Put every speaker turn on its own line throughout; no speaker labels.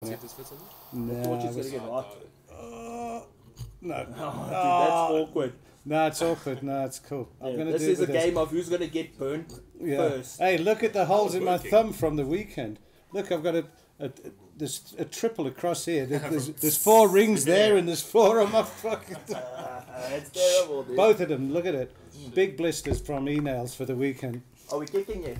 See if this fits in it.
No,
Thought you was gonna get hot.
no.
Oh, dude, that's awkward.
No, it's awkward. No, it's cool. I'm gonna
This
do it
is a
with
game of who's gonna get burnt first.
Hey, look at the holes in my
working.
thumb from the weekend. Look, I've got there's a triple across here. There's 4 rings there, and there's 4 on my fucking.
It's terrible, dude.
Both of them. Look at it. Big blisters from e-nails for the weekend.
Are we kicking it?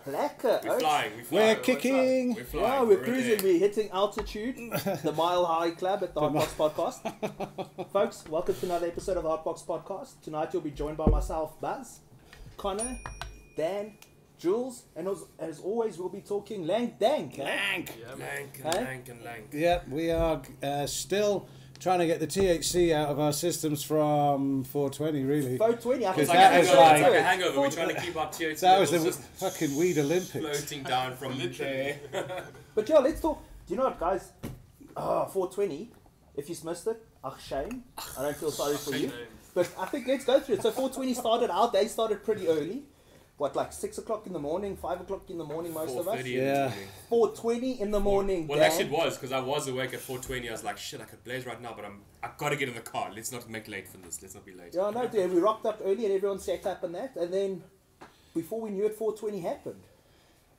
Lekker.
We're flying.
We're kicking.
We're flying.
Yeah, we're cruising. We're hitting altitude. The Mile High Club at the HotBox Podcast. Folks, welcome to another episode of the HotBox Podcast. Tonight you'll be joined by myself, Buzz, Connor, Dan, Jules, and as always we'll be talking lank dank.
Lank.
Yeah, lank and lank.
Yeah, we are still trying to get the THC out of our systems from 420, really.
420, I
Because
think
that
It's
is
like
like-
a hangover. We're trying to keep our THC
That was the
levels just
fucking weed Olympics.
floating down from there.
But yeah, let's talk. Do you know what, guys? 420. If you missed it, shame. I don't feel sorry for you. But I think let's go through it. So 420 started. Our day started pretty early. What, like 6 o'clock in the morning, 5 o'clock in the morning, most of us.
4:30
Yeah.
in the morning.
4:20 in the morning.
Well,
Dan.
actually, it was because I was awake at 4:20. I was like, shit, I could blaze right now, but I gotta get in the car. Let's not make late for this. Let's not be late.
Yeah, no, dude. We rocked up early and everyone set up and that. And then before we knew it, 420 happened.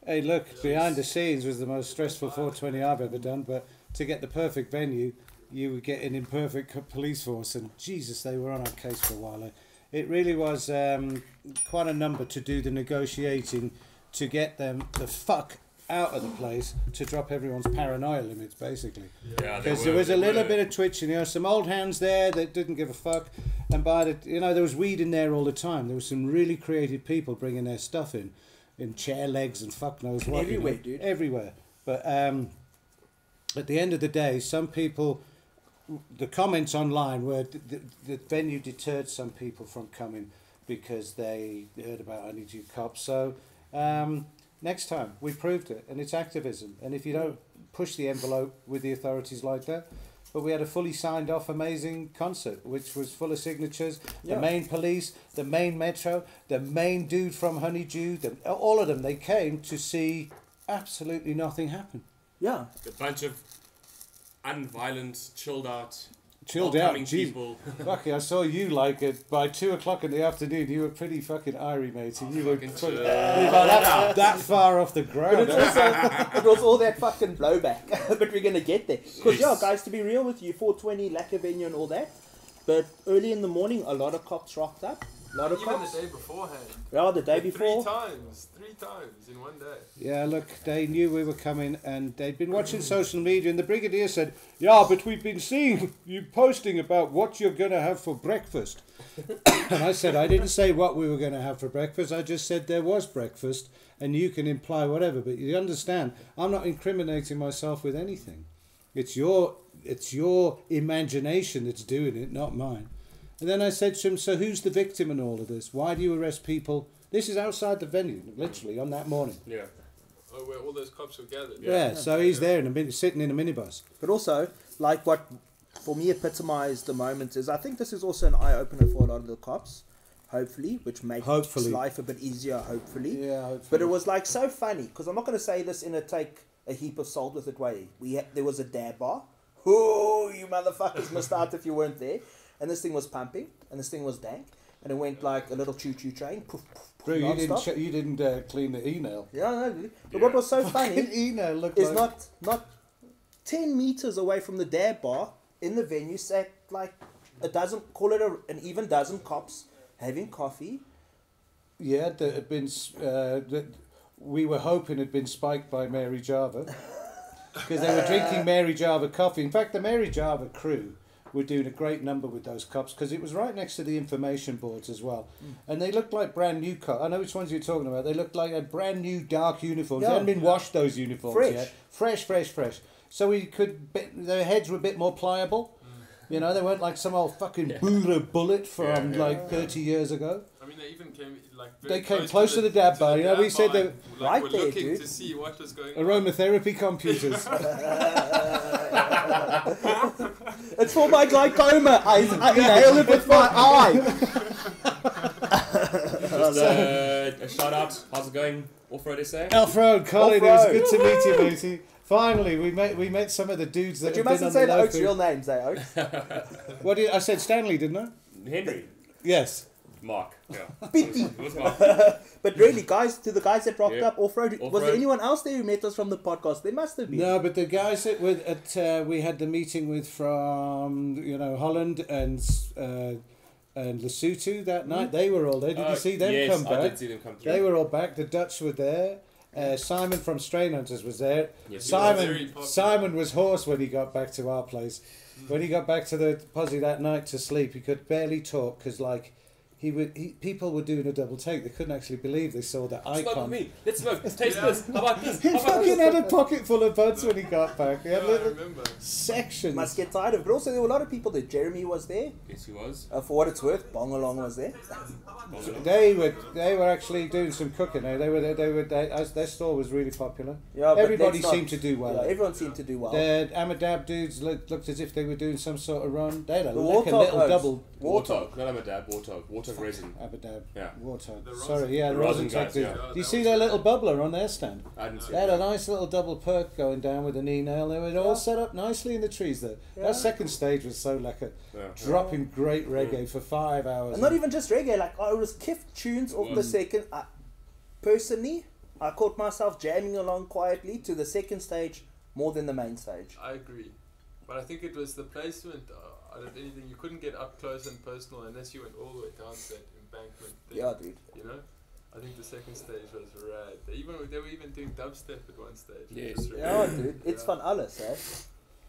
Hey, look, behind the scenes was the most stressful 420 I've ever done, but to get the perfect venue, you would get an imperfect police force, and Jesus, they were on our case for a while. It really was quite a number to do the negotiating to get them the fuck out of the place to drop everyone's paranoia limits, basically.
Yeah,
Because there was a little bit of twitching, some old hands there that didn't give a fuck, and there was weed in there all the time. There was some really creative people bringing their stuff in chair legs and fuck knows what.
Everywhere, dude.
Everywhere. But at the end of the day, some people, the comments online were the venue deterred some people from coming because they heard about Honeydew Cops. So next time, we proved it, and it's activism. And if you don't push the envelope with the authorities like that, but we had a fully signed off amazing concert, which was full of signatures.
Yeah.
The main police, the main metro, the main dude from Honeydew, all of them, they came to see absolutely nothing happen.
Yeah.
a bunch of unviolent, chilled out
Chilled out, geez.
people.
Fuck, I saw you like it by 2 o'clock in the afternoon. You were pretty fucking irie, mate. And you were
fucking
put-
chill.
that far off the
But
ground.
it's also, it was all that fucking blowback. But we're going to get there. Because, yeah, guys, to be real with you, 420, lacquer venue and all that. But early in the morning, a lot of cops rocked up. A lot of
Even
cops.
the day beforehand.
Yeah, the day before.
Three times in one day.
Yeah, look, they knew we were coming, and they'd been watching social media, and the brigadier said, "Yeah, but we've been seeing you posting about what you're going to have for breakfast." And I said, I didn't say what we were going to have for breakfast. I just said there was breakfast, and you can imply whatever. But you understand, I'm not incriminating myself with anything. It's your imagination that's doing it, not mine. And then I said to him, so who's the victim in all of this? Why do you arrest people? This is outside the venue, literally, on that morning.
Yeah.
Oh, where all those cops were gathered.
Yeah, so he's there sitting in a minibus.
But also, like what for me epitomized the moment is, I think this is also an eye-opener for a lot of the cops, hopefully, which makes life a bit easier, hopefully.
Yeah, hopefully.
But it was like so funny, because I'm not going to say this in a take a heap of salt with it way. There was a dab bar. Oh, you motherfuckers missed out if you weren't there. And this thing was pumping, and this thing was dank, and it went like a little choo-choo train. Poof, poof,
Bro, you
non-stop.
didn't clean the e-nail.
Yeah, no, but what was so funny
E-nail looked
is
like...
not 10 meters away from the dab bar in the venue sat like a dozen, call it an even dozen cops having coffee.
Yeah, that had been... we were hoping had been spiked by Mary Java. Because they were drinking Mary Java coffee. In fact, the Mary Java crew were doing a great number with those cops because it was right next to the information boards as well. And they looked like brand new cops. I know which ones you're talking about. They looked like a brand new dark uniforms.
Yeah.
They hadn't been washed, those uniforms
Fresh.
yet. Fresh. So their heads were a bit more pliable. You know, they weren't like some old fucking Buddha bullet from 30 years ago.
I mean, they even came
They came close to the dab bar. You know, we said they
Right
were
there,
looking
dude.
to see what was going on.
aromatherapy computers.
It's for my glaucoma. I inhaled it with my eye.
A shout out. How's it going? Off-road SA?
Off-road, Colin, it was good to meet you, matey. Finally, we met some of the dudes that
But you
have been
mustn't
on
say
the
the
low
Oaks'
food.
real names, eh, Oaks?
What did I said? Stanley, didn't I?
Henry.
Yes.
Mark. Yeah.
Pity.
It was Mark.
But really, guys, to the guys that rocked
Yeah.
up off-road, was there
Off-road.
anyone else there who met us from the podcast? There must have been.
No, but the guys that we had the meeting with from Holland and Lesotho that night, they were all there. Did you see them
yes,
come back?
I did see them come through.
They were all back. The Dutch were there. Simon from Strain Hunters was there.
Yes, he was very popular.
Simon was hoarse when he got back to our place. When he got back to the posse that night to sleep, he could barely talk because people were doing a double take. They couldn't actually believe they saw the
Smoke with
icon.
me. Let's smoke. Taste this. How about this?
He
How about
fucking
this?
had a pocket full of buds when he got back. He had
I
little
remember.
sections.
Must get tired of it. But also, there were a lot of people there. Jeremy was there.
Yes, he was.
For what it's worth, Bongalong was there.
They were actually doing some cooking. Their store was really popular.
Yeah, but
Everybody
let's not-
seemed to do well.
Yeah, everyone seemed to do well.
The Amadab dudes looked as if they were doing some sort of run. They had a
The
like a
Warthog
little
Oaks.
double
Warthog. Not Amadab. Warthog resin.
Amadab.
Yeah.
Warthog.
The rosin-
Sorry, yeah, the
the
rosin
rosin
tech
guys,
dude.
yeah.
Do you
that
see
was
their
good.
little bubbler on their stand?
I didn't see
They had a
that.
nice little double perk going down with an e-nail. They were all set up nicely in the trees there.
Yeah.
That second stage was so lekker.
Yeah.
Dropping great reggae for 5 hours.
And not even just reggae, like it was kiff tunes off the second. Personally, I caught myself jamming along quietly to the second stage more than the main stage.
I agree, but I think it was the placement. Out of anything, you couldn't get up close and personal unless you went all the way down to that embankment thing.
Yeah, dude.
You know, I think the second stage was rad. They were even doing dubstep at one stage.
Yes.
Just really-
Yeah, dude. It's
Yeah.
fun alles, eh?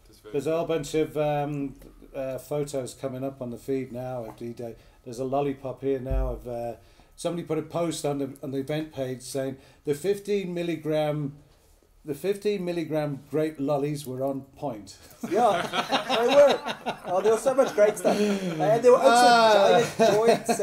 Just very
There's a whole bunch of photos coming up on the feed now of D-Day. There's a lollipop here now of somebody put a post on the event page saying the 15 milligram grape lollies were on point.
Yeah, they were. Oh, there was so much great stuff. And there were also giant joints.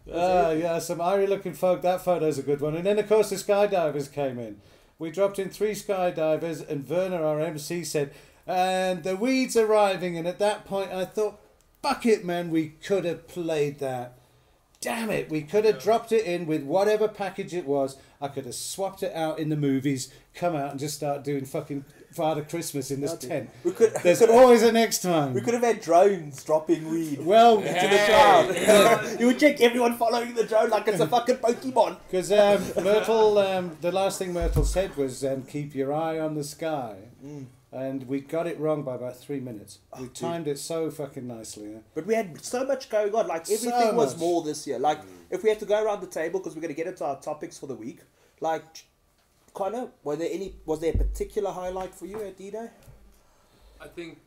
Yeah, some airy looking folk. That photo's a good one. And then of course the skydivers came in. We dropped in 3 skydivers, and Werner, our MC, said, "And the weed's arriving." And at that point, I thought, "Fuck it, man! We could have played that. Damn it! We could have dropped it in with whatever package it was. I could have swapped it out in the movies, come out and just start doing fucking Father Christmas in this tent.
We could.
There's always a next time.
We could have had drones dropping weed
Well,
into the cloud. You would check everyone following the drone like it's a fucking Pokemon.
because Myrtle, the last thing Myrtle said was keep your eye on the sky. And we got it wrong by about 3 minutes. We timed it so fucking nicely.
But we had so much going on. Like everything
So
was
much.
more this year. Like if we had to go around the table because we're going to get into our topics for the week. Like, Connor, was there a particular highlight for you at D-Day?
I think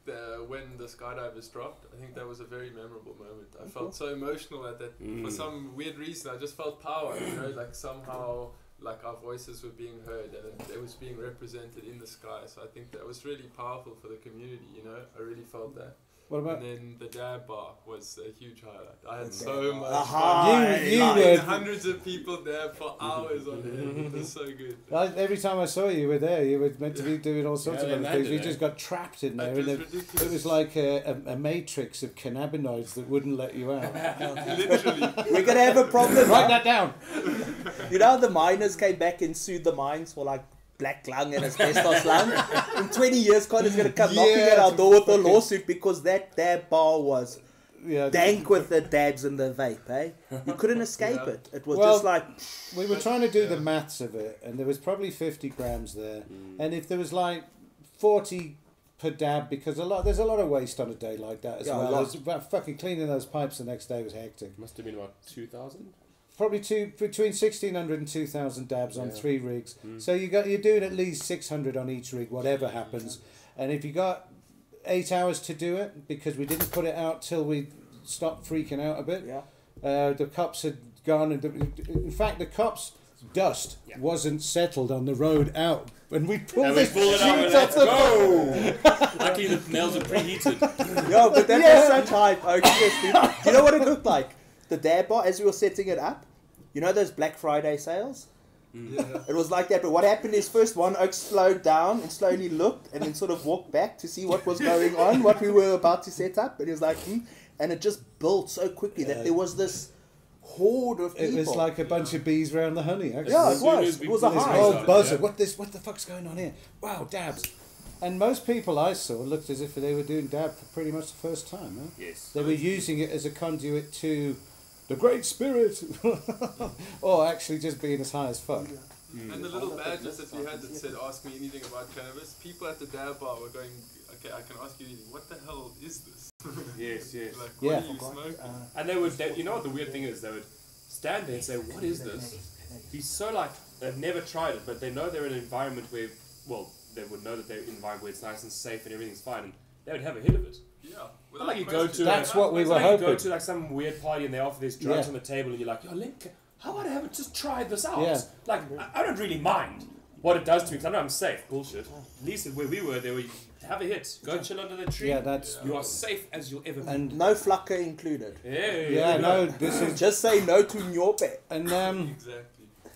when the skydivers dropped, I think that was a very memorable moment. I felt so emotional at that. For some weird reason, I just felt power. You know, like somehow, like our voices were being heard and it was being represented in the sky. So I think that was really powerful for the community. You know, I really felt that.
What about
And then the dab bar was a huge highlight. I had so much
Aha.
fun.
You
Like,
were-
hundreds of people there for hours on end. It was so good.
every time I saw you, you were there. You were meant to be doing all sorts
Yeah,
of
they
other things.
landed,
You
eh?
just got trapped in there.
It was
and
ridiculous.
it was like a matrix of cannabinoids that wouldn't let you out.
Literally.
We're going to have a problem.
Write that down.
You know how the miners came back and sued the mines for like black lung and asbestos lung? In 20 years, Connor's going to come knocking
Yeah,
at our
it's
door with a
fucking-
lawsuit because that dab bar was
Yeah.
dank with the dabs and the vape, eh? You couldn't escape
Yeah.
it. It was
Well,
just like,
We were trying to do the maths of it, and there was probably 50 grams there. And if there was like 40 per dab, because there's a lot of waste on a day like that as
Yeah, a
well.
lot.
There's about fucking cleaning those pipes the next day was hectic.
Must have been about 2,000.
Probably between 1,600 and 2,000 dabs on
Yeah.
3 rigs. So you're doing at least 600 on each rig, whatever happens. And if you got 8 hours to do it, because we didn't put it out till we stopped freaking out a bit.
yeah.
The cops had gone, and in fact, the cops' dust wasn't settled on the road out when we pulled
And we
this
pulled it out and
sheet
let's
off the
go! Luckily the nails are preheated.
Yo, but that
Yeah.
was such hype. Okay, dude. Do you know what it looked like? The dab bar, as we were setting it up, you know those Black Friday sales?
Yeah.
It was like that, but what happened is first one oak slowed down and slowly looked and then sort of walked back to see what was going on, what we were about to set up, and he was like, and it just built so quickly that there was this horde of people.
It was like a bunch of bees around the honey. Actually.
Yeah,
As
it
soon
was.
as we
It was a
put this
high.
race
Oh,
on,
buzzer!
yeah.
What the fuck's going on here? Wow, dabs. And most people I saw looked as if they were doing dab for pretty much the first time. Huh?
Yes.
They were using it as a conduit to the Great Spirit, or actually just being as high as fuck.
And the little badges that we had that said, ask me anything about cannabis, people at the dab bar were going, okay, I can ask you anything. What the hell is this?
Yes, yes.
Like,
Yeah.
what are you smoking?
And you know what the weird thing is? They would stand there and say, what is this? He's so like, they've never tried it, but they know they're in an environment where, well, they would know that they're in an environment where it's nice and safe and everything's fine, and they would have a hit of it.
Yeah.
Not like you go to,
That's what we
it's
were
like you go
hoping.
to like some weird party and they offer these drugs
Yeah.
on the table and you're like, yo, Link, how about I haven't just tried this out?
Yeah.
Like, I don't really mind what it does to me because I know I'm safe. Bullshit. At least where we were, they were, have a hit, go chill under the tree.
Yeah, that's
You are safe as you'll ever be.
and
No flakker included.
yeah, no, this is
Just say no to nyope.
and
Exactly.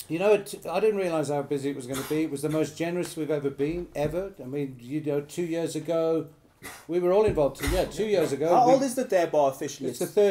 you know, I didn't realise how busy it was going to be. It was the most generous we've ever been, ever. I mean, 2 years ago, we were all involved. 2 years ago.
How old is the dab bar officially?
It's the third.